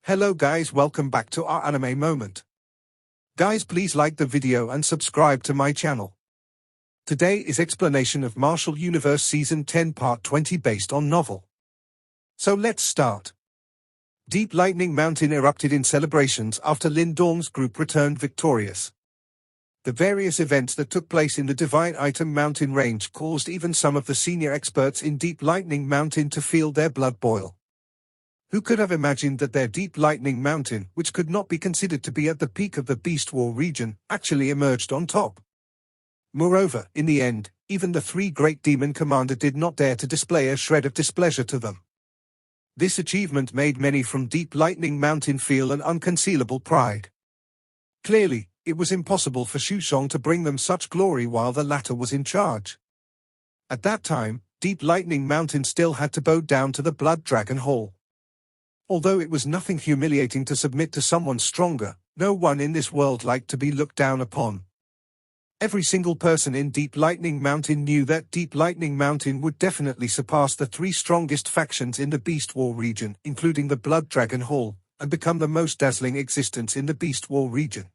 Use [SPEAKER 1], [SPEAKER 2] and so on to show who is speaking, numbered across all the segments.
[SPEAKER 1] Hello guys, welcome back to our anime moment. Guys, please like the video and subscribe to my channel. Today is explanation of Martial Universe Season 10 Part 20 based on novel. So let's start. Deep Lightning Mountain erupted in celebrations after Lin Dong's group returned victorious. The various events that took place in the Divine Item Mountain range caused even some of the senior experts in Deep Lightning Mountain to feel their blood boil. Who could have imagined that their Deep Lightning Mountain, which could not be considered to be at the peak of the Beast War region, actually emerged on top? Moreover, in the end, even the three great demon commander did not dare to display a shred of displeasure to them. This achievement made many from Deep Lightning Mountain feel an unconcealable pride. Clearly, it was impossible for Shusong to bring them such glory while the latter was in charge. At that time, Deep Lightning Mountain still had to bow down to the Blood Dragon Hall. Although it was nothing humiliating to submit to someone stronger, no one in this world liked to be looked down upon. Every single person in Deep Lightning Mountain knew that Deep Lightning Mountain would definitely surpass the three strongest factions in the Beast War region, including the Blood Dragon Hall, and become the most dazzling existence in the Beast War region.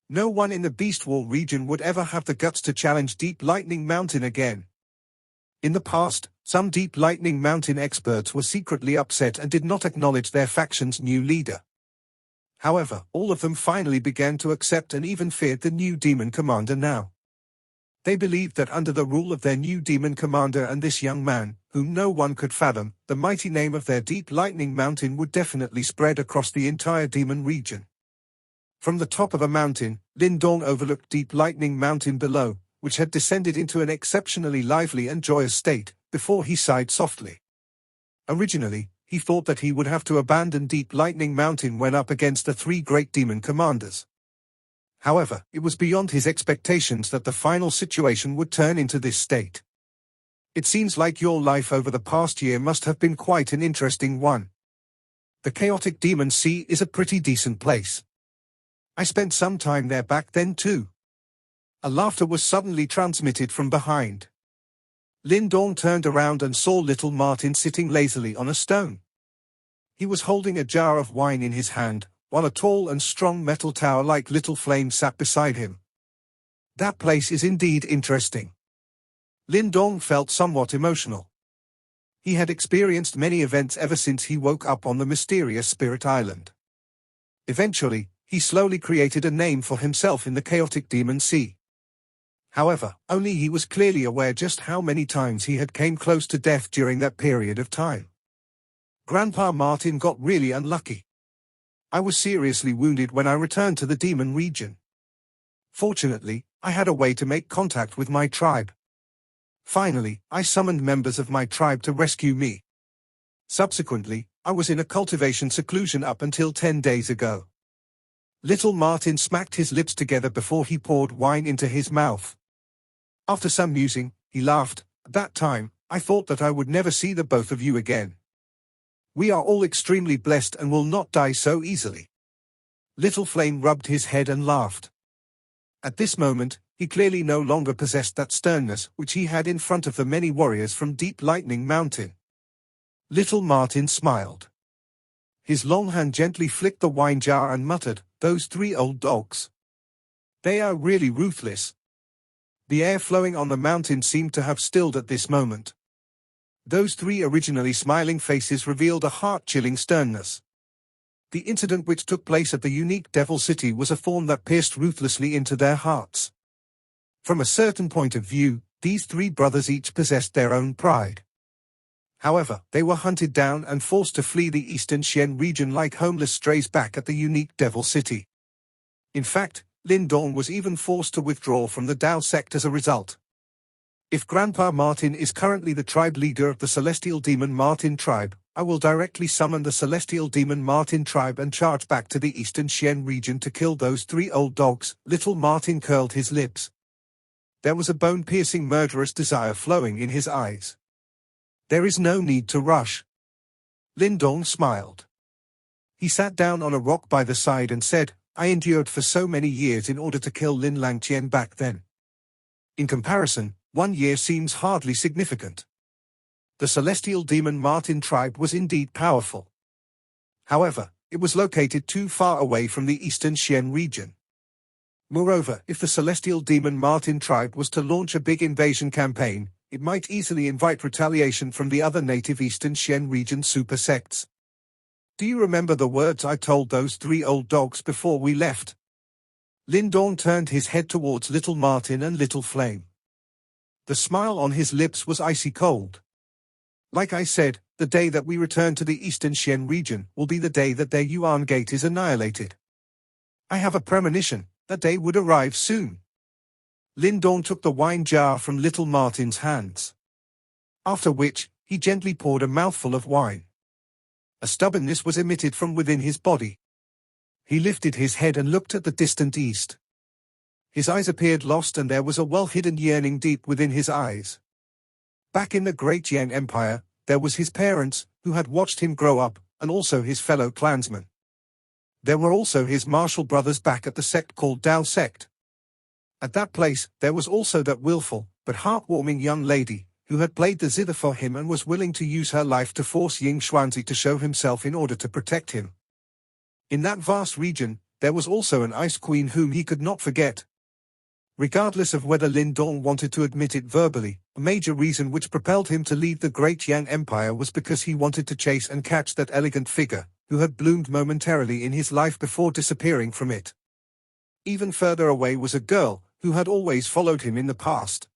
[SPEAKER 1] No one in the Beast War region would ever have the guts to challenge Deep Lightning Mountain again. In the past, some Deep Lightning Mountain experts were secretly upset and did not acknowledge their faction's new leader. However, all of them finally began to accept and even feared the new demon commander now. They believed that under the rule of their new demon commander and this young man, whom no one could fathom, the mighty name of their Deep Lightning Mountain would definitely spread across the entire demon region. From the top of a mountain, Lin Dong overlooked Deep Lightning Mountain below, which had descended into an exceptionally lively and joyous state, before he sighed softly. Originally, he thought that he would have to abandon Deep Lightning Mountain when up against the three great demon commanders. However, it was beyond his expectations that the final situation would turn into this state. It seems like your life over the past year must have been quite an interesting one. The Chaotic Demon Sea is a pretty decent place. I spent some time there back then too. A laughter was suddenly transmitted from behind. Lin Dong turned around and saw little Martin sitting lazily on a stone. He was holding a jar of wine in his hand, while a tall and strong metal tower like Little Flame sat beside him. That place is indeed interesting. Lin Dong felt somewhat emotional. He had experienced many events ever since he woke up on the mysterious Spirit Island. Eventually, he slowly created a name for himself in the Chaotic Demon Sea. However, only he was clearly aware just how many times he had came close to death during that period of time. Grandpa Martin got really unlucky. I was seriously wounded when I returned to the demon region. Fortunately, I had a way to make contact with my tribe. Finally, I summoned members of my tribe to rescue me. Subsequently, I was in a cultivation seclusion up until 10 days ago. Little Martin smacked his lips together before he poured wine into his mouth. After some musing, he laughed. At that time, I thought that I would never see the both of you again. We are all extremely blessed and will not die so easily. Little Flame rubbed his head and laughed. At this moment, he clearly no longer possessed that sternness which he had in front of the many warriors from Deep Lightning Mountain. Little Martin smiled. His long hand gently flicked the wine jar and muttered, "Those three old dogs. They are really ruthless." The air flowing on the mountain seemed to have stilled at this moment. Those three originally smiling faces revealed a heart-chilling sternness. The incident which took place at the unique Devil City was a thorn that pierced ruthlessly into their hearts. From a certain point of view, these three brothers each possessed their own pride. However, they were hunted down and forced to flee the Eastern Xian region like homeless strays back at the unique Devil City. In fact, Lin Dong was even forced to withdraw from the Dao sect as a result. If Grandpa Martin is currently the tribe leader of the Celestial Demon Martin tribe, I will directly summon the Celestial Demon Martin tribe and charge back to the Eastern Xian region to kill those three old dogs. Little Martin curled his lips. There was a bone-piercing murderous desire flowing in his eyes. There is no need to rush. Lin Dong smiled. He sat down on a rock by the side and said, I endured for so many years in order to kill Lin Langqian back then. In comparison, 1 year seems hardly significant. The Celestial Demon Martin tribe was indeed powerful. However, it was located too far away from the eastern Xian region. Moreover, if the celestial demon Martin tribe was to launch a big invasion campaign, it might easily invite retaliation from the other native eastern Xian region super sects. Do you remember the words I told those 3 old dogs before we left? Lin Dong turned his head towards little Martin and little Flame. The smile on his lips was icy cold. Like I said, the day that we return to the eastern Xian region will be the day that their Yuan gate is annihilated. I have a premonition that day would arrive soon. Lin Dong took the wine jar from little Martin's hands. After which, he gently poured a mouthful of wine. A stubbornness was emitted from within his body. He lifted his head and looked at the distant east. His eyes appeared lost and there was a well-hidden yearning deep within his eyes. Back in the great Yang Empire, there was his parents, who had watched him grow up, and also his fellow clansmen. There were also his martial brothers back at the sect called Dao sect. At that place, there was also that willful, but heartwarming young lady, who had played the zither for him and was willing to use her life to force Ying Xuanzi to show himself in order to protect him. In that vast region, there was also an ice queen whom he could not forget. Regardless of whether Lin Dong wanted to admit it verbally, a major reason which propelled him to leave the great Yang Empire was because he wanted to chase and catch that elegant figure, who had bloomed momentarily in his life before disappearing from it. Even further away was a girl, who had always followed him in the past.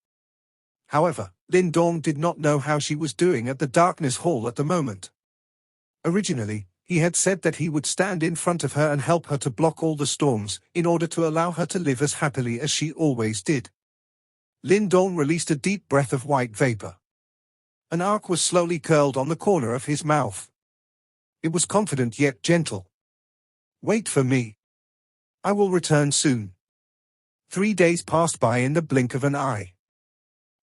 [SPEAKER 1] However, Lin Dong did not know how she was doing at the Darkness Hall at the moment. Originally, he had said that he would stand in front of her and help her to block all the storms, in order to allow her to live as happily as she always did. Lin Dong released a deep breath of white vapor. An arc was slowly curled on the corner of his mouth. It was confident yet gentle. Wait for me. I will return soon. 3 days passed by in the blink of an eye.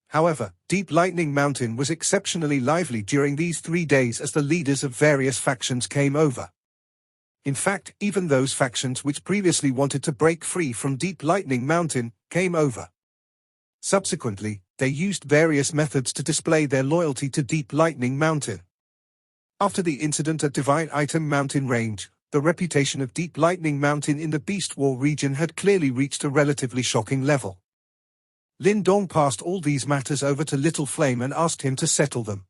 [SPEAKER 1] However, Deep Lightning Mountain was exceptionally lively during these 3 days as the leaders of various factions came over. In fact, even those factions which previously wanted to break free from Deep Lightning Mountain came over. Subsequently, they used various methods to display their loyalty to Deep Lightning Mountain. After the incident at Divine Item Mountain Range, the reputation of Deep Lightning Mountain in the Beast War region had clearly reached a relatively shocking level. Lin Dong passed all these matters over to Little Flame and asked him to settle them.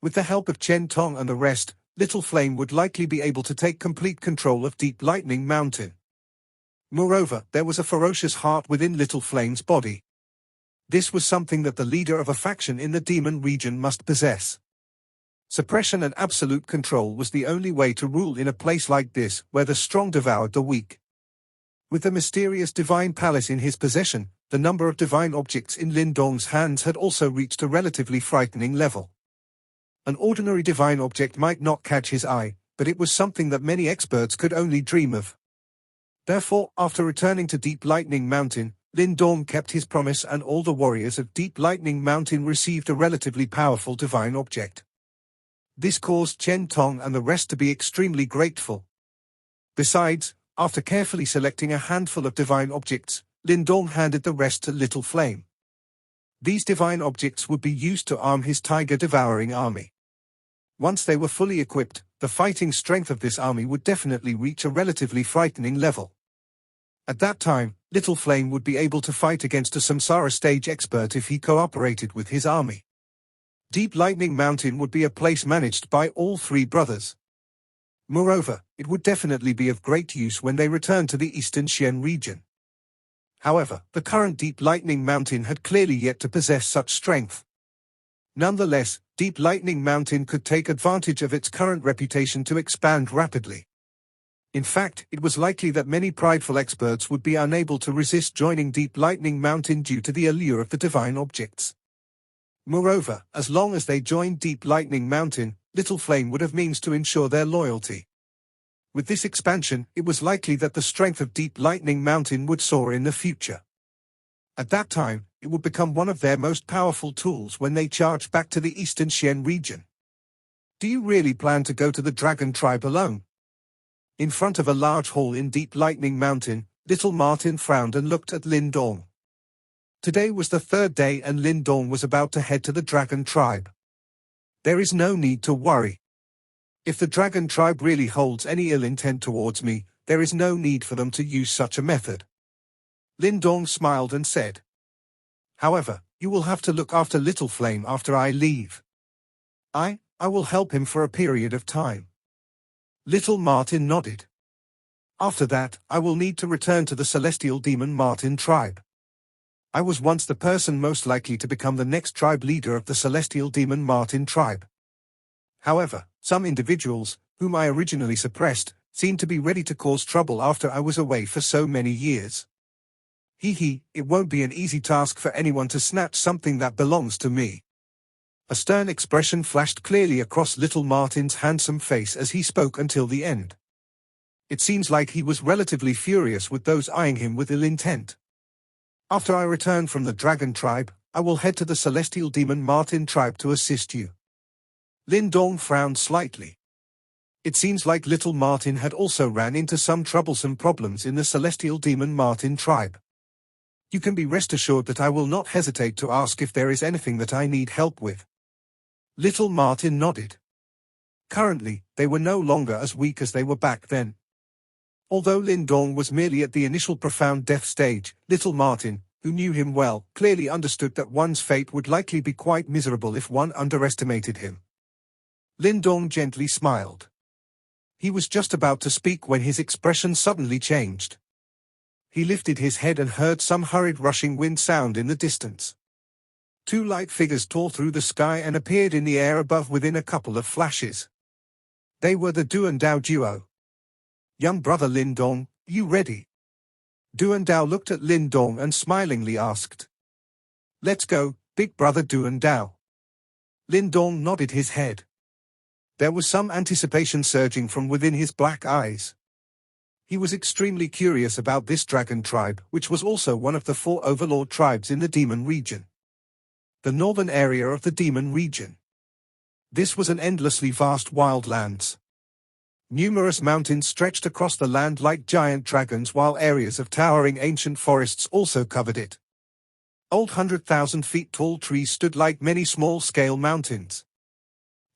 [SPEAKER 1] With the help of Chen Tong and the rest, Little Flame would likely be able to take complete control of Deep Lightning Mountain. Moreover, there was a ferocious heart within Little Flame's body. This was something that the leader of a faction in the demon region must possess. Suppression and absolute control was the only way to rule in a place like this, where the strong devoured the weak. With the mysterious divine palace in his possession, the number of divine objects in Lin Dong's hands had also reached a relatively frightening level. An ordinary divine object might not catch his eye, but it was something that many experts could only dream of. Therefore, after returning to Deep Lightning Mountain, Lin Dong kept his promise and all the warriors of Deep Lightning Mountain received a relatively powerful divine object. This caused Chen Tong and the rest to be extremely grateful. Besides, after carefully selecting a handful of divine objects, Lin Dong handed the rest to Little Flame. These divine objects would be used to arm his tiger-devouring army. Once they were fully equipped, the fighting strength of this army would definitely reach a relatively frightening level. At that time, Little Flame would be able to fight against a Samsara stage expert if he cooperated with his army. Deep Lightning Mountain would be a place managed by all 3 brothers. Moreover, it would definitely be of great use when they returned to the Eastern Xian region. However, the current Deep Lightning Mountain had clearly yet to possess such strength. Nonetheless, Deep Lightning Mountain could take advantage of its current reputation to expand rapidly. In fact, it was likely that many prideful experts would be unable to resist joining Deep Lightning Mountain due to the allure of the divine objects. Moreover, as long as they joined Deep Lightning Mountain, Little Flame would have means to ensure their loyalty. With this expansion, it was likely that the strength of Deep Lightning Mountain would soar in the future. At that time, it would become one of their most powerful tools when they charged back to the Eastern Xian region. Do you really plan to go to the Dragon Tribe alone? In front of a large hall in Deep Lightning Mountain, Little Martin frowned and looked at Lin Dong. Today was the 3rd day and Lin Dong was about to head to the Dragon Tribe. There is no need to worry. If the dragon tribe really holds any ill intent towards me, there is no need for them to use such a method. Lindong smiled and said. However, you will have to look after Little Flame after I leave. I will help him for a period of time. Little Martin nodded. After that, I will need to return to the Celestial Demon Martin tribe. I was once the person most likely to become the next tribe leader of the Celestial Demon Martin tribe. However, some individuals, whom I originally suppressed, seemed to be ready to cause trouble after I was away for so many years. It won't be an easy task for anyone to snatch something that belongs to me. A stern expression flashed clearly across Little Martin's handsome face as he spoke until the end. It seems like he was relatively furious with those eyeing him with ill intent. After I return from the Dragon Tribe, I will head to the Celestial Demon Martin tribe to assist you. Lindong frowned slightly. It seems like Little Martin had also ran into some troublesome problems in the Celestial Demon Martin tribe. You can be rest assured that I will not hesitate to ask if there is anything that I need help with. Little Martin nodded. Currently, they were no longer as weak as they were back then. Although Lindong was merely at the initial profound death stage, Little Martin, who knew him well, clearly understood that one's fate would likely be quite miserable if one underestimated him. Lindong gently smiled. He was just about to speak when his expression suddenly changed. He lifted his head and heard some hurried rushing wind sound in the distance. Two light figures tore through the sky and appeared in the air above within a couple of flashes. They were the Du and Dao duo. Young brother Lindong, you ready? Du and Dao looked at Lindong and smilingly asked. Let's go, big brother Du and Dao. Lindong nodded his head. There was some anticipation surging from within his black eyes. He was extremely curious about this dragon tribe, which was also one of the 4 overlord tribes in the Demon region. The northern area of the Demon region. This was an endlessly vast wildlands. Numerous mountains stretched across the land like giant dragons, while areas of towering ancient forests also covered it. Old 100,000 feet tall trees stood like many small-scale mountains.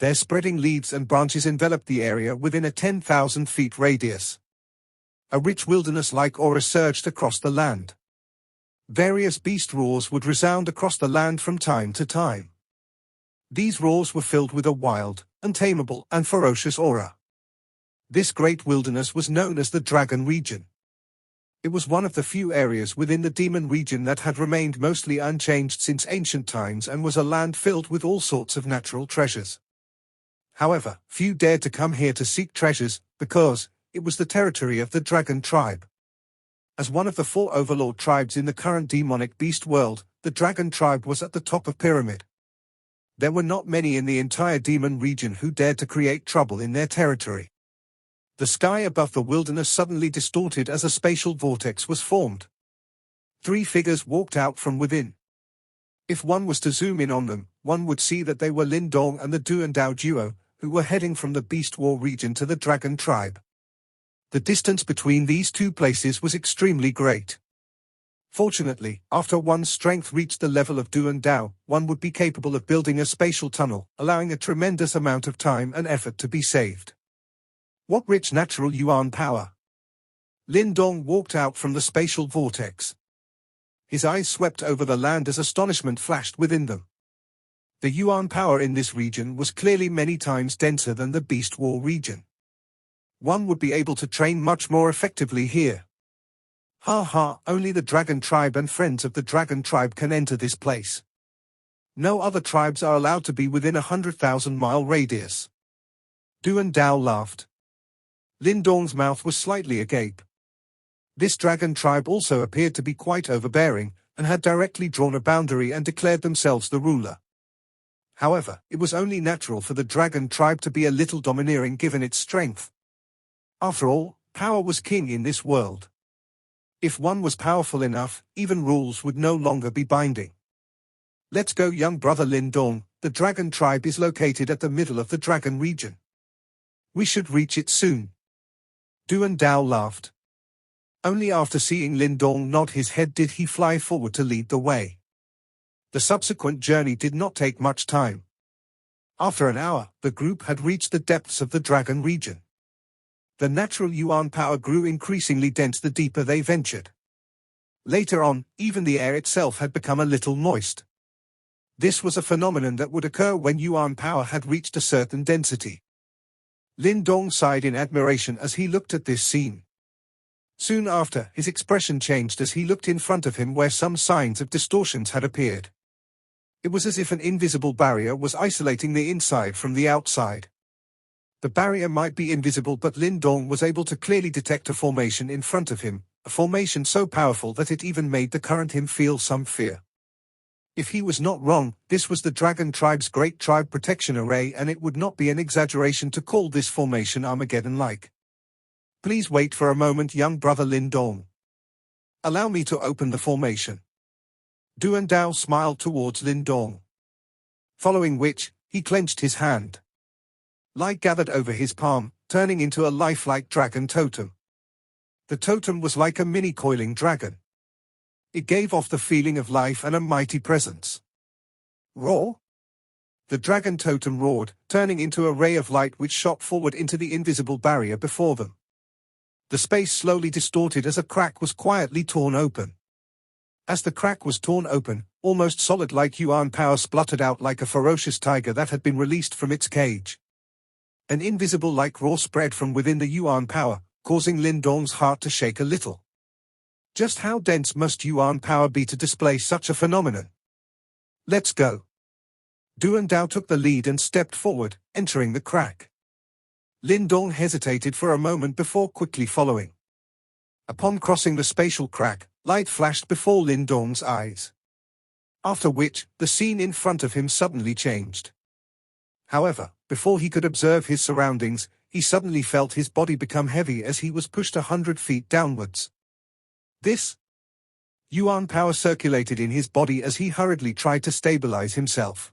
[SPEAKER 1] Their spreading leaves and branches enveloped the area within a 10,000 feet radius. A rich wilderness-like aura surged across the land. Various beast roars would resound across the land from time to time. These roars were filled with a wild, untamable, and ferocious aura. This great wilderness was known as the Dragon region. It was one of the few areas within the Demon region that had remained mostly unchanged since ancient times and was a land filled with all sorts of natural treasures. However, few dared to come here to seek treasures, because it was the territory of the Dragon tribe. As one of the 4 overlord tribes in the current demonic beast world, the Dragon tribe was at the top of pyramid. There were not many in the entire Demon region who dared to create trouble in their territory. The sky above the wilderness suddenly distorted as a spatial vortex was formed. 3 figures walked out from within. If one was to zoom in on them, one would see that they were Lindong and the Du and Dao duo, who were heading from the Beast War region to the Dragon tribe. The distance between these 2 places was extremely great. Fortunately, after one's strength reached the level of Du and Dao, one would be capable of building a spatial tunnel, allowing a tremendous amount of time and effort to be saved. What rich natural yuan power! Lindong walked out from the spatial vortex. His eyes swept over the land as astonishment flashed within them. The yuan power in this region was clearly many times denser than the Beast War region. One would be able to train much more effectively here. Only the Dragon tribe and friends of the Dragon tribe can enter this place. No other tribes are allowed to be within a 100,000-mile radius. Du and Dao laughed. Lindong's mouth was slightly agape. This Dragon tribe also appeared to be quite overbearing, and had directly drawn a boundary and declared themselves the ruler. However, it was only natural for the Dragon tribe to be a little domineering given its strength. After all, power was king in this world. If one was powerful enough, even rules would no longer be binding. Let's go, young brother Lindong. The Dragon tribe is located at the middle of the Dragon region. We should reach it soon. Du and Dao laughed. Only after seeing Lindong nod his head did he fly forward to lead the way. The subsequent journey did not take much time. After an hour, the group had reached the depths of the dragon region. The natural yuan power grew increasingly dense the deeper they ventured. Later on, even the air itself had become a little moist. This was a phenomenon that would occur when yuan power had reached a certain density. Lin Dong sighed in admiration as he looked at this scene. Soon after, his expression changed as he looked in front of him where some signs of distortions had appeared. It was as if an invisible barrier was isolating the inside from the outside. The barrier might be invisible, but Lin Dong was able to clearly detect a formation in front of him, a formation so powerful that it even made the current him feel some fear. If he was not wrong, this was the Dragon Tribe's Great Tribe Protection Array, and it would not be an exaggeration to call this formation Armageddon-like. Please wait for a moment, young brother Lin Dong. Allow me to open the formation. Duan Dao smiled towards Lin Dong. Following which, he clenched his hand. Light gathered over his palm, turning into a lifelike dragon totem. The totem was like a mini-coiling dragon. It gave off the feeling of life and a mighty presence. Roar! The dragon totem roared, turning into a ray of light which shot forward into the invisible barrier before them. The space slowly distorted as a crack was quietly torn open. As the crack was torn open, almost solid-like yuan power spluttered out like a ferocious tiger that had been released from its cage. An invisible-like roar spread from within the yuan power, causing Lin Dong's heart to shake a little. Just how dense must yuan power be to display such a phenomenon? Let's go. Duan Dao took the lead and stepped forward, entering the crack. Lin Dong hesitated for a moment before quickly following. Upon crossing the spatial crack, light flashed before Lin Dong's eyes. After which, the scene in front of him suddenly changed. However, before he could observe his surroundings, he suddenly felt his body become heavy as he was pushed 100 feet downwards. This yuan power circulated in his body as he hurriedly tried to stabilize himself.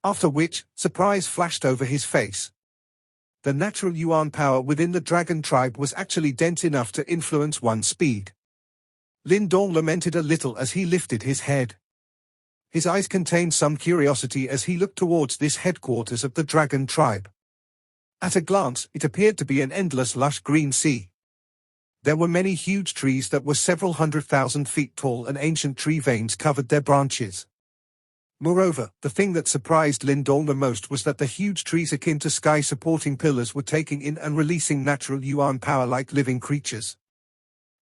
[SPEAKER 1] After which, surprise flashed over his face. The natural yuan power within the dragon tribe was actually dense enough to influence one's speed. Lin Dong lamented a little as he lifted his head. His eyes contained some curiosity as he looked towards this headquarters of the dragon tribe. At a glance, it appeared to be an endless lush green sea. There were many huge trees that were several 100,000 feet tall, and ancient tree veins covered their branches. Moreover, the thing that surprised Lin Dong the most was that the huge trees akin to sky-supporting pillars were taking in and releasing natural yuan power like living creatures.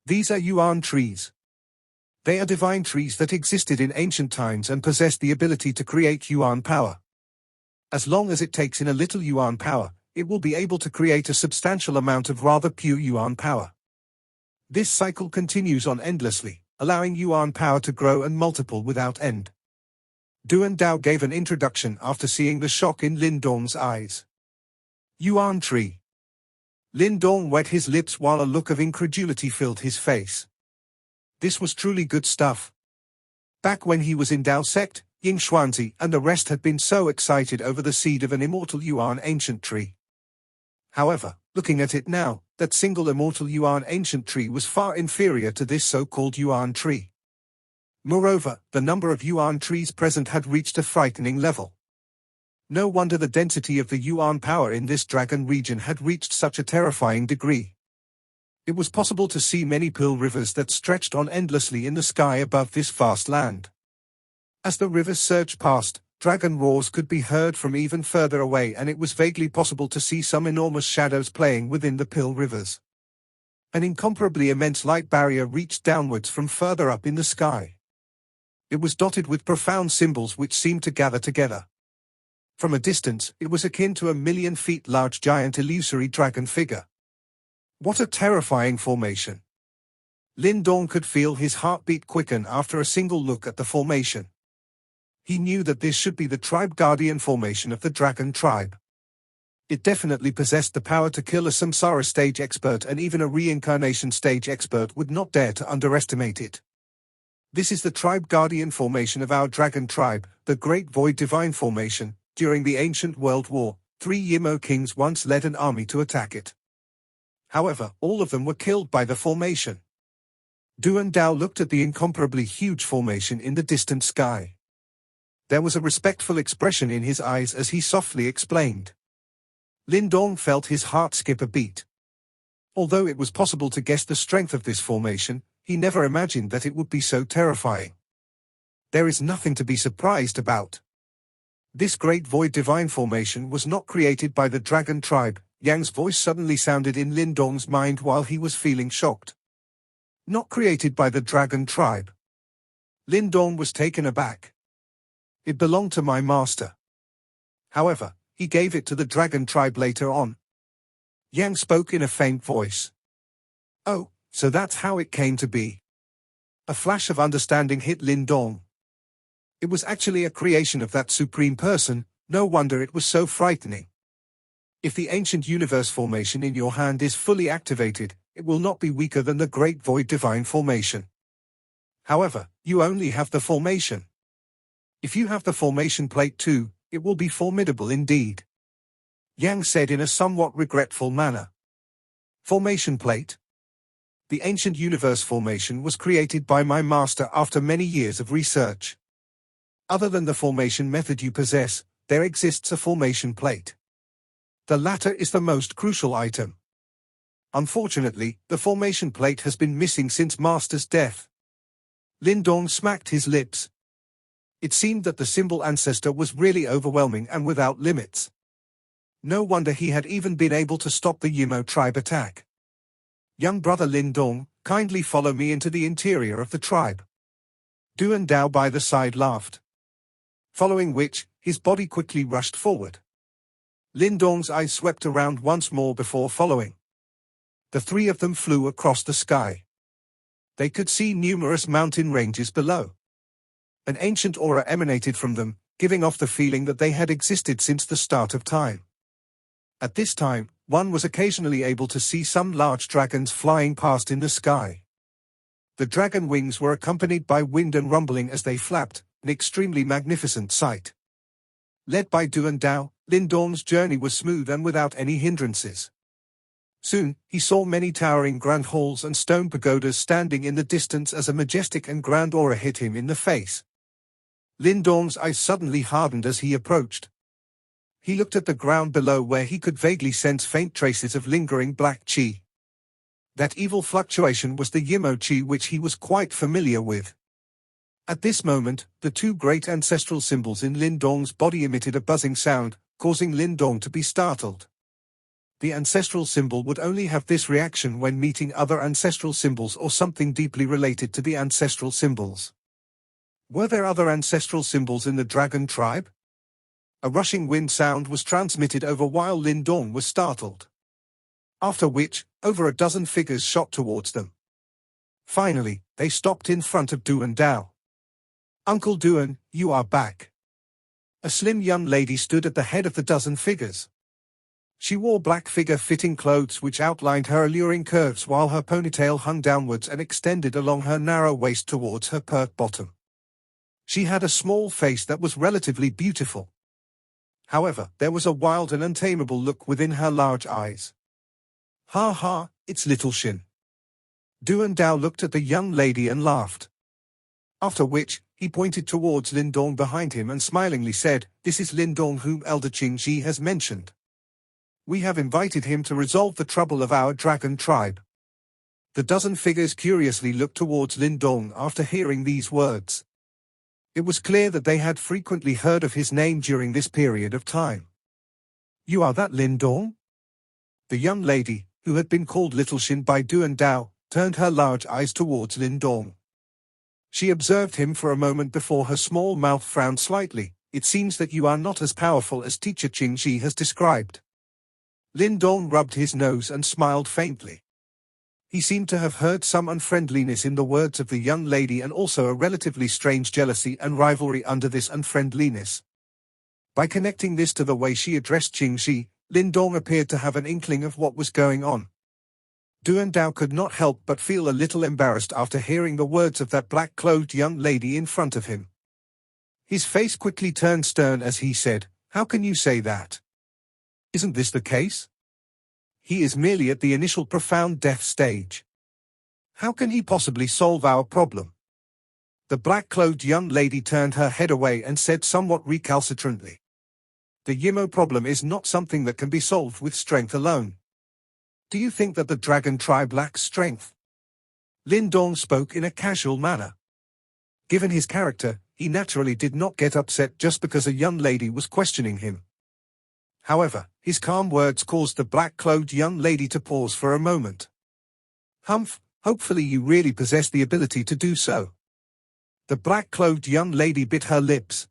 [SPEAKER 1] These are yuan trees. They are divine trees that existed in ancient times and possessed the ability to create yuan power. As long as it takes in a little yuan power, it will be able to create a substantial amount of rather pure yuan power. This cycle continues on endlessly, allowing yuan power to grow and multiple without end. Duan Dao gave an introduction after seeing the shock in Lin Dong's eyes. Yuan tree. Lin Dong wet his lips while a look of incredulity filled his face. This was truly good stuff. Back when he was in Dao sect, Ying Xuanzi and the rest had been so excited over the seed of an immortal yuan ancient tree. However, looking at it now, that single immortal yuan ancient tree was far inferior to this so-called yuan tree. Moreover, the number of yuan trees present had reached a frightening level. No wonder the density of the yuan power in this dragon region had reached such a terrifying degree. It was possible to see many pill rivers that stretched on endlessly in the sky above this vast land. As the rivers surged past, dragon roars could be heard from even further away, and it was vaguely possible to see some enormous shadows playing within the pill rivers. An incomparably immense light barrier reached downwards from further up in the sky. It was dotted with profound symbols which seemed to gather together. From a distance, it was akin to a 1,000,000 feet large giant illusory dragon figure. What a terrifying formation! Lin Dong could feel his heartbeat quicken after a single look at the formation. He knew that this should be the tribe guardian formation of the dragon tribe. It definitely possessed the power to kill a samsara stage expert, and even a reincarnation stage expert would not dare to underestimate it. This is the tribe guardian formation of our dragon tribe, the Great Void Divine Formation. During the ancient World War, 3 Yimo kings once led an army to attack it. However, all of them were killed by the formation. Duan Dao looked at the incomparably huge formation in the distant sky. There was a respectful expression in his eyes as he softly explained. Lindong felt his heart skip a beat. Although it was possible to guess the strength of this formation, he never imagined that it would be so terrifying. There is nothing to be surprised about. This great void divine formation was not created by the dragon tribe. Yang's voice suddenly sounded in Lindong's mind while he was feeling shocked. Not created by the dragon tribe. Lindong was taken aback. It belonged to my master. However, he gave it to the dragon tribe later on. Yang spoke in a faint voice. Oh, so that's how it came to be. A flash of understanding hit Lindong. It was actually a creation of that supreme person, no wonder it was so frightening. If the ancient universe formation in your hand is fully activated, it will not be weaker than the great void divine formation. However, you only have the formation. If you have the formation plate too, it will be formidable indeed. Yang said in a somewhat regretful manner. Formation plate? The ancient universe formation was created by my master after many years of research. Other than the formation method you possess, there exists a formation plate. The latter is the most crucial item. Unfortunately, the formation plate has been missing since Master's death. Lindong smacked his lips. It seemed that the symbol ancestor was really overwhelming and without limits. No wonder he had even been able to stop the Yimo tribe attack. Young brother Lindong, kindly follow me into the interior of the tribe. Duan Dao by the side laughed. Following which, his body quickly rushed forward. Lindong's eyes swept around once more before following. The three of them flew across the sky. They could see numerous mountain ranges below. An ancient aura emanated from them, giving off the feeling that they had existed since the start of time. At this time, one was occasionally able to see some large dragons flying past in the sky. The dragon wings were accompanied by wind and rumbling as they flapped, an extremely magnificent sight. Led by Duan Dao, Lindong's journey was smooth and without any hindrances. Soon, he saw many towering grand halls and stone pagodas standing in the distance as a majestic and grand aura hit him in the face. Lindong's eyes suddenly hardened as he approached. He looked at the ground below where he could vaguely sense faint traces of lingering black qi. That evil fluctuation was the Yimo qi which he was quite familiar with. At this moment, the two great ancestral symbols in Lindong's body emitted a buzzing sound, causing Lindong to be startled. The ancestral symbol would only have this reaction when meeting other ancestral symbols or something deeply related to the ancestral symbols. Were there other ancestral symbols in the dragon tribe? A rushing wind sound was transmitted over while Lindong was startled. After which, over a dozen figures shot towards them. Finally, they stopped in front of Duan Dao. Uncle Duan, you are back. A slim young lady stood at the head of the dozen figures. She wore black figure-fitting clothes which outlined her alluring curves while her ponytail hung downwards and extended along her narrow waist towards her pert bottom. She had a small face that was relatively beautiful. However, there was a wild and untamable look within her large eyes. Ha ha, it's Little Shin. Duan Dao looked at the young lady and laughed. After which, he pointed towards Lindong behind him and smilingly said, "This is Lindong whom Elder Qingji has mentioned. We have invited him to resolve the trouble of our dragon tribe." The dozen figures curiously looked towards Lindong after hearing these words. It was clear that they had frequently heard of his name during this period of time. "You are that Lindong?" The young lady, who had been called Little Shin by Duan Dao, turned her large eyes towards Lindong. She observed him for a moment before her small mouth frowned slightly. "It seems that you are not as powerful as teacher Qingji has described." Lindong rubbed his nose and smiled faintly. He seemed to have heard some unfriendliness in the words of the young lady and also a relatively strange jealousy and rivalry under this unfriendliness. By connecting this to the way she addressed Qingji, Lindong appeared to have an inkling of what was going on. Duan Dao could not help but feel a little embarrassed after hearing the words of that black-clothed young lady in front of him. His face quickly turned stern as he said, "How can you say that? Isn't this the case? He is merely at the initial profound death stage. How can he possibly solve our problem?" The black-clothed young lady turned her head away and said somewhat recalcitrantly, "The Yimo problem is not something that can be solved with strength alone. Do you think that the dragon tribe lacks strength?" Lin Dong spoke in a casual manner. Given his character, he naturally did not get upset just because a young lady was questioning him. However, his calm words caused the black-clothed young lady to pause for a moment. "Humph, hopefully you really possess the ability to do so." The black-clothed young lady bit her lips.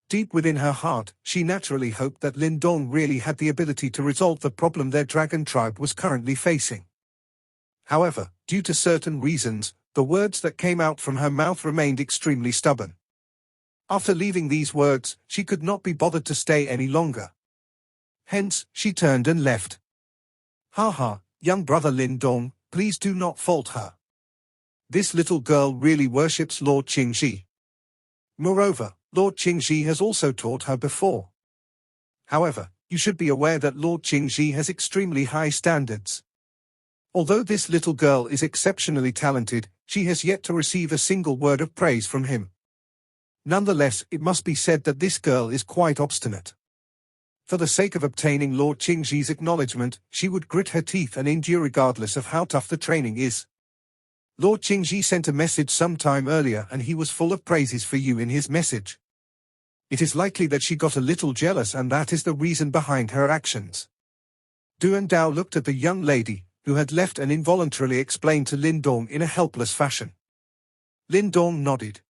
[SPEAKER 1] Deep within her heart, she naturally hoped that Lin Dong really had the ability to resolve the problem their dragon tribe was currently facing. However, due to certain reasons, the words that came out from her mouth remained extremely stubborn. After leaving these words, she could not be bothered to stay any longer. Hence, she turned and left. "Haha, young brother Lin Dong, please do not fault her. This little girl really worships Lord Qingxi. Moreover, Lord Qingxi has also taught her before. However, you should be aware that Lord Qingxi has extremely high standards. Although this little girl is exceptionally talented, she has yet to receive a single word of praise from him. Nonetheless, it must be said that this girl is quite obstinate. For the sake of obtaining Lord Qingxi's acknowledgement, she would grit her teeth and endure regardless of how tough the training is. Lord Qingxi sent a message some time earlier and he was full of praises for you in his message. It is likely that she got a little jealous and that is the reason behind her actions." Duan Dao looked at the young lady, who had left and involuntarily explained to Lin Dong in a helpless fashion. Lin Dong nodded.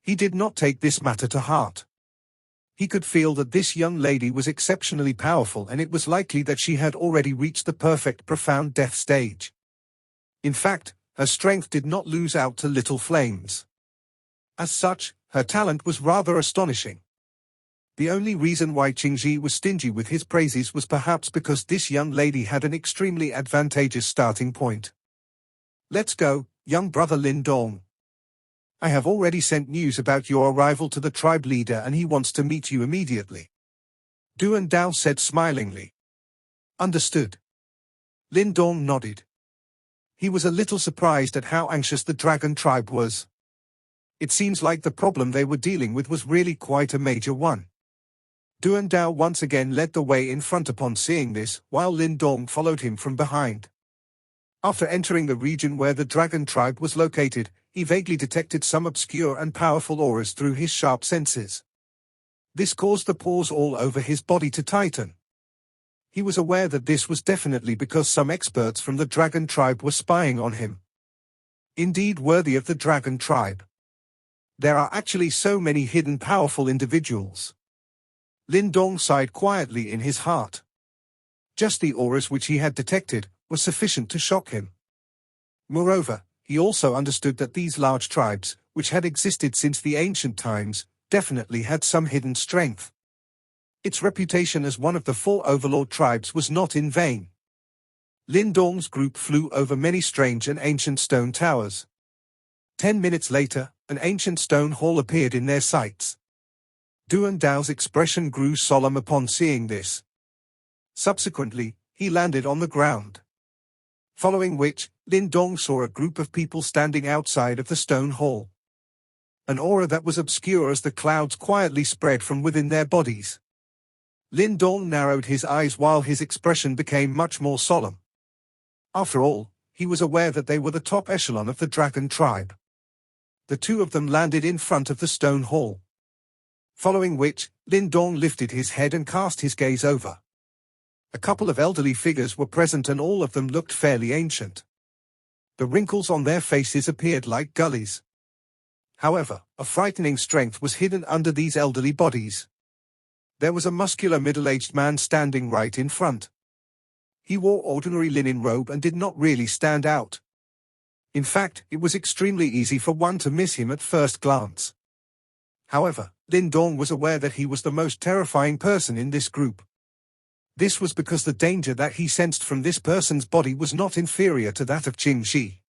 [SPEAKER 1] He did not take this matter to heart. He could feel that this young lady was exceptionally powerful and it was likely that she had already reached the perfect profound death stage. In fact, her strength did not lose out to little flames. As such, her talent was rather astonishing. The only reason why Qingxi was stingy with his praises was perhaps because this young lady had an extremely advantageous starting point. "Let's go, young brother Lin Dong. I have already sent news about your arrival to the tribe leader and he wants to meet you immediately." Duan Dao said smilingly. "Understood." Lin Dong nodded. He was a little surprised at how anxious the dragon tribe was. It seems like the problem they were dealing with was really quite a major one. Duan Dao once again led the way in front upon seeing this, while Lin Dong followed him from behind. After entering the region where the dragon tribe was located, he vaguely detected some obscure and powerful auras through his sharp senses. This caused the pores all over his body to tighten. He was aware that this was definitely because some experts from the dragon tribe were spying on him. Indeed worthy of the dragon tribe. There are actually so many hidden powerful individuals. Lin Dong sighed quietly in his heart. Just the auras which he had detected were sufficient to shock him. Moreover, he also understood that these large tribes, which had existed since the ancient times, definitely had some hidden strength. Its reputation as one of the 4 overlord tribes was not in vain. Lin Dong's group flew over many strange and ancient stone towers. 10 minutes later, an ancient stone hall appeared in their sights. Duan Dao's expression grew solemn upon seeing this. Subsequently, he landed on the ground. Following which, Lin Dong saw a group of people standing outside of the stone hall. An aura that was obscure as the clouds quietly spread from within their bodies. Lin Dong narrowed his eyes while his expression became much more solemn. After all, he was aware that they were the top echelon of the dragon tribe. The 2 of them landed in front of the stone hall. Following which, Lin Dong lifted his head and cast his gaze over. A couple of elderly figures were present and all of them looked fairly ancient. The wrinkles on their faces appeared like gullies. However, a frightening strength was hidden under these elderly bodies. There was a muscular middle-aged man standing right in front. He wore ordinary linen robe and did not really stand out. In fact, it was extremely easy for one to miss him at first glance. However, Lin Dong was aware that he was the most terrifying person in this group. This was because the danger that he sensed from this person's body was not inferior to that of Qingxi.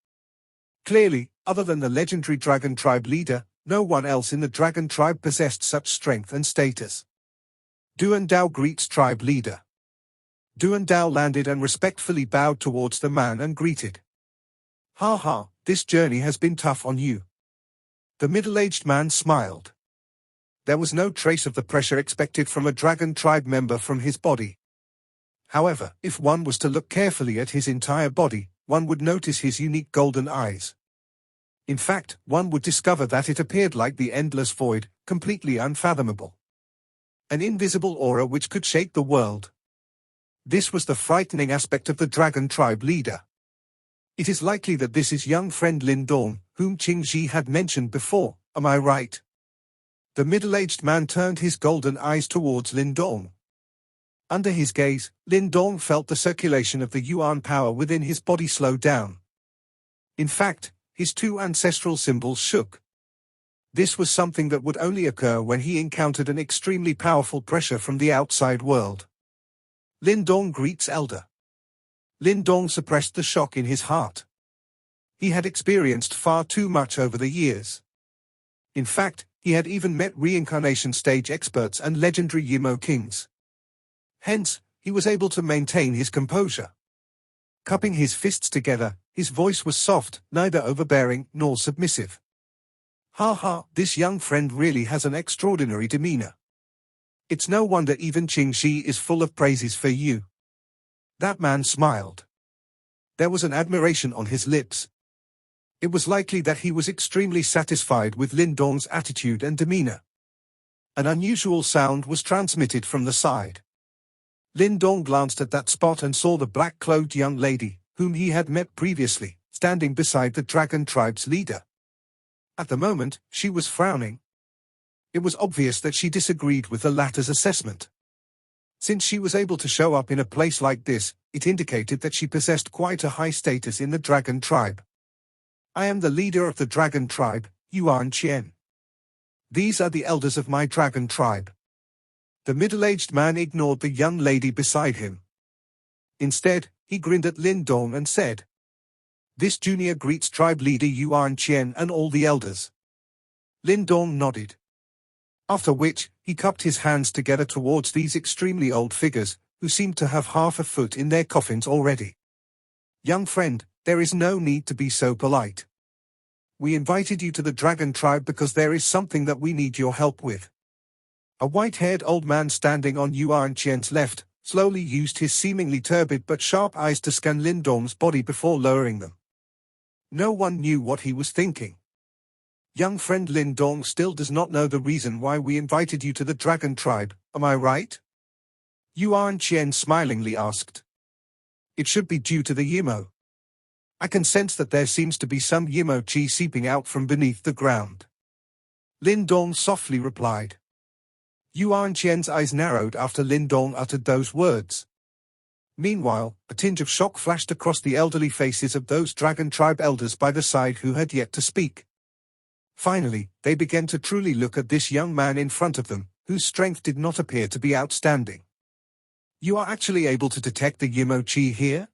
[SPEAKER 1] Clearly, other than the legendary dragon tribe leader, no one else in the dragon tribe possessed such strength and status. Duan Dao greets tribe leader. Duan Dao landed and respectfully bowed towards the man and greeted. "Ha ha, this journey has been tough on you. The middle-aged man smiled. There was no trace of the pressure expected from a dragon tribe member from his body. However, if one was to look carefully at his entire body, one would notice his unique golden eyes. In fact, one would discover that it appeared like the endless void, completely unfathomable. An invisible aura which could shake the world. This was the frightening aspect of the dragon tribe leader. It is likely that this is young friend Lin Dong, whom Qingji had mentioned before, am I right? The middle-aged man turned his golden eyes towards Lin Dong. Under his gaze, Lin Dong felt the circulation of the Yuan power within his body slow down. In fact, his two ancestral symbols shook. This was something that would only occur when he encountered an extremely powerful pressure from the outside world. Lin Dong greets elder. Lin Dong suppressed the shock in his heart. He had experienced far too much over the years. In fact, he had even met reincarnation stage experts and legendary Yimo kings. Hence, he was able to maintain his composure. Cupping his fists together, his voice was soft, neither overbearing nor submissive. Ha ha, this young friend really has an extraordinary demeanor. It's no wonder even Qingji is full of praises for you. That man smiled. There was an admiration on his lips. It was likely that he was extremely satisfied with Lin Dong's attitude and demeanor. An unusual sound was transmitted from the side. Lin Dong glanced at that spot and saw the black-clothed young lady, whom he had met previously, standing beside the dragon tribe's leader. At the moment, she was frowning. It was obvious that she disagreed with the latter's assessment. Since she was able to show up in a place like this, it indicated that she possessed quite a high status in the dragon tribe. I am the leader of the dragon tribe, Yuan Qian. These are the elders of my dragon tribe. The middle-aged man ignored the young lady beside him. Instead, he grinned at Lin Dong and said, "This junior greets tribe leader Yuan Qian and all the elders." Lin Dong nodded. After which, he cupped his hands together towards these extremely old figures, who seemed to have half a foot in their coffins already. "Young friend, there is no need to be so polite. We invited you to the dragon tribe because there is something that we need your help with." A white-haired old man standing on Yuan Qian's left, slowly used his seemingly turbid but sharp eyes to scan Lin Dong's body before lowering them. No one knew what he was thinking. "Young friend Lin Dong still does not know the reason why we invited you to the dragon tribe, am I right?" Yuan Qian smilingly asked. "It should be due to the Yimo. I can sense that there seems to be some Yimo chi seeping out from beneath the ground." Lin Dong softly replied. Yuan Qian's eyes narrowed after Lin Dong uttered those words. Meanwhile, a tinge of shock flashed across the elderly faces of those dragon tribe elders by the side who had yet to speak. Finally, they began to truly look at this young man in front of them, whose strength did not appear to be outstanding. "You are actually able to detect the Yimo chi here?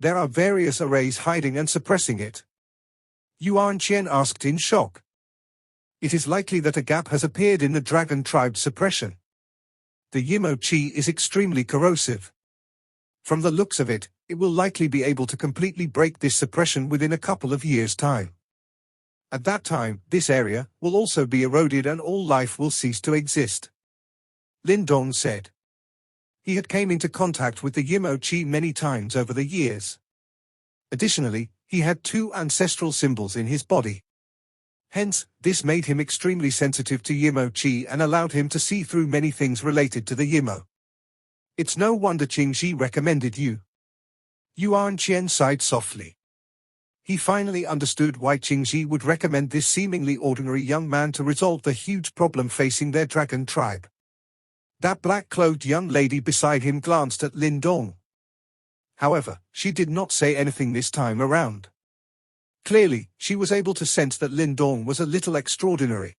[SPEAKER 1] There are various arrays hiding and suppressing it." Yuan Qian asked in shock. "It is likely that a gap has appeared in the dragon tribe's suppression. The Yimo chi is extremely corrosive. From the looks of it, it will likely be able to completely break this suppression within a couple of years' time. At that time, this area will also be eroded and all life will cease to exist," Lin Dong said. He had came into contact with the Yimo chi many times over the years. Additionally, he had two ancestral symbols in his body. Hence, this made him extremely sensitive to Yimo chi and allowed him to see through many things related to the Yimo. "It's no wonder Qingji recommended you." Yuan Qian sighed softly. He finally understood why Qingji would recommend this seemingly ordinary young man to resolve the huge problem facing their dragon tribe. That black-clothed young lady beside him glanced at Lin Dong. However, she did not say anything this time around. Clearly, she was able to sense that Lin Dong was a little extraordinary.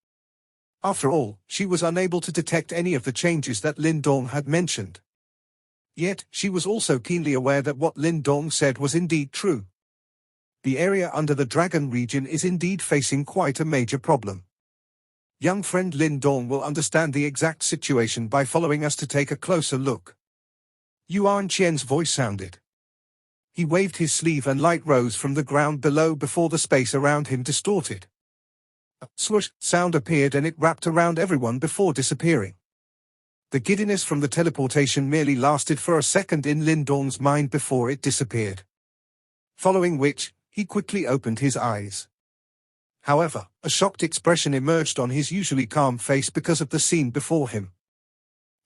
[SPEAKER 1] After all, she was unable to detect any of the changes that Lin Dong had mentioned. Yet, she was also keenly aware that what Lin Dong said was indeed true. The area under the dragon region is indeed facing quite a major problem. Young friend Lin Dong will understand the exact situation by following us to take a closer look. Yuan Qian's voice sounded. He waved his sleeve and light rose from the ground below before the space around him distorted. A swoosh sound appeared and it wrapped around everyone before disappearing. The giddiness from the teleportation merely lasted for a second in Lindorm's mind before it disappeared. Following which, he quickly opened his eyes. However, a shocked expression emerged on his usually calm face because of the scene before him.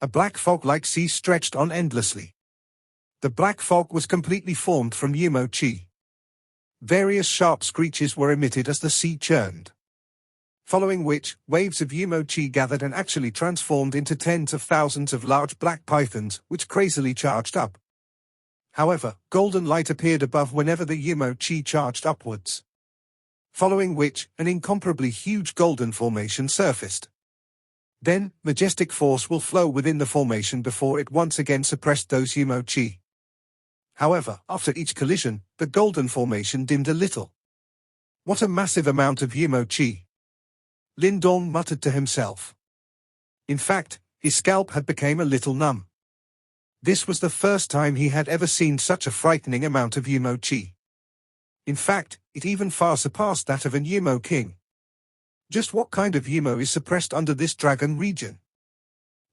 [SPEAKER 1] A black fog-like sea stretched on endlessly. The black fog was completely formed from Yumo chi. Various sharp screeches were emitted as the sea churned. Following which, waves of Yumo chi gathered and actually transformed into tens of thousands of large black pythons, which crazily charged up. However, golden light appeared above whenever the Yumo chi charged upwards. Following which, an incomparably huge golden formation surfaced. Then, majestic force will flow within the formation before it once again suppressed those Yumo chi. However, after each collision, the golden formation dimmed a little. What a massive amount of Yumo chi! Lindorm muttered to himself. In fact, his scalp had become a little numb. This was the first time he had ever seen such a frightening amount of Yumo chi. In fact, it even far surpassed that of an Yumo king. Just what kind of Yumo is suppressed under this dragon region?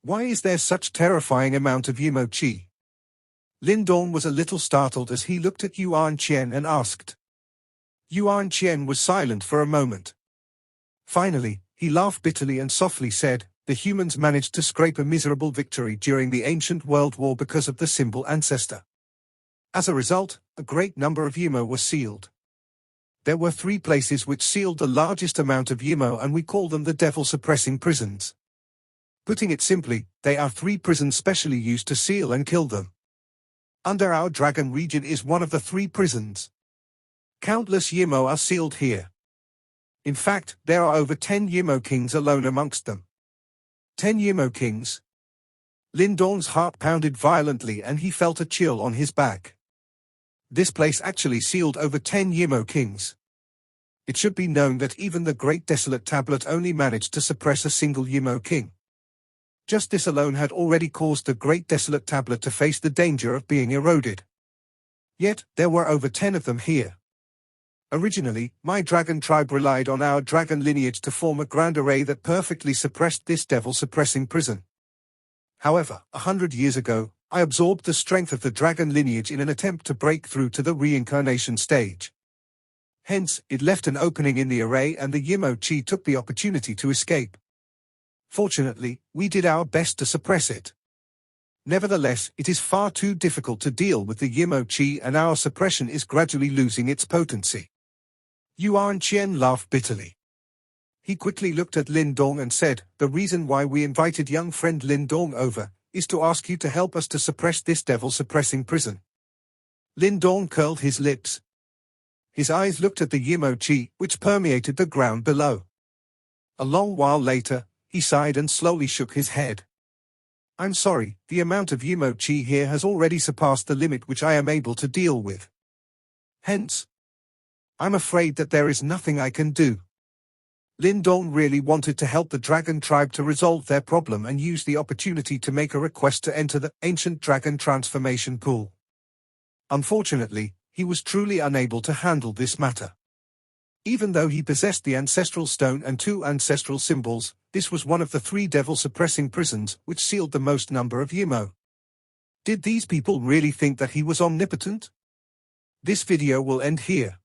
[SPEAKER 1] Why is there such terrifying amount of Yumo chi? Lindorm was a little startled as he looked at Yuan Qian and asked. Yuan Qian was silent for a moment. Finally, he laughed bitterly and softly said, "The humans managed to scrape a miserable victory during the ancient world war because of the symbol ancestor. As a result, a great number of Yumo were sealed. There were 3 places which sealed the largest amount of Yumo and we call them the devil-suppressing prisons. Putting it simply, they are 3 prisons specially used to seal and kill them. Under our dragon region is one of the 3 prisons. Countless Yumo are sealed here. In fact, there are over 10 Yumo kings alone amongst them." 10 Yumo kings? Lindorm's heart pounded violently and he felt a chill on his back. This place actually sealed over 10 Yumo kings. It should be known that even the Great Desolate Tablet only managed to suppress a single Yumo king. Just this alone had already caused the Great Desolate Tablet to face the danger of being eroded. Yet, there were over 10 of them here. Originally, my dragon tribe relied on our dragon lineage to form a grand array that perfectly suppressed this devil-suppressing prison. However, 100 years ago, I absorbed the strength of the dragon lineage in an attempt to break through to the reincarnation stage. Hence, it left an opening in the array and the Yumo chi took the opportunity to escape. Fortunately, we did our best to suppress it. Nevertheless, it is far too difficult to deal with the Yumo chi and our suppression is gradually losing its potency. Yuan Qian laughed bitterly. He quickly looked at Lindorm and said, "The reason why we invited young friend Lindorm over is to ask you to help us to suppress this devil-suppressing prison." Lindorm curled his lips. His eyes looked at the Yumo chi, which permeated the ground below. A long while later, he sighed and slowly shook his head. "I'm sorry, the amount of Yumo chi here has already surpassed the limit which I am able to deal with. Hence, I'm afraid that there is nothing I can do." Lindorm really wanted to help the dragon tribe to resolve their problem and use the opportunity to make a request to enter the ancient dragon transformation pool. Unfortunately, he was truly unable to handle this matter. Even though he possessed the ancestral stone and 2 ancestral symbols, this was one of the 3 devil-suppressing prisons which sealed the most number of Yumo. Did these people really think that he was omnipotent? This video will end here.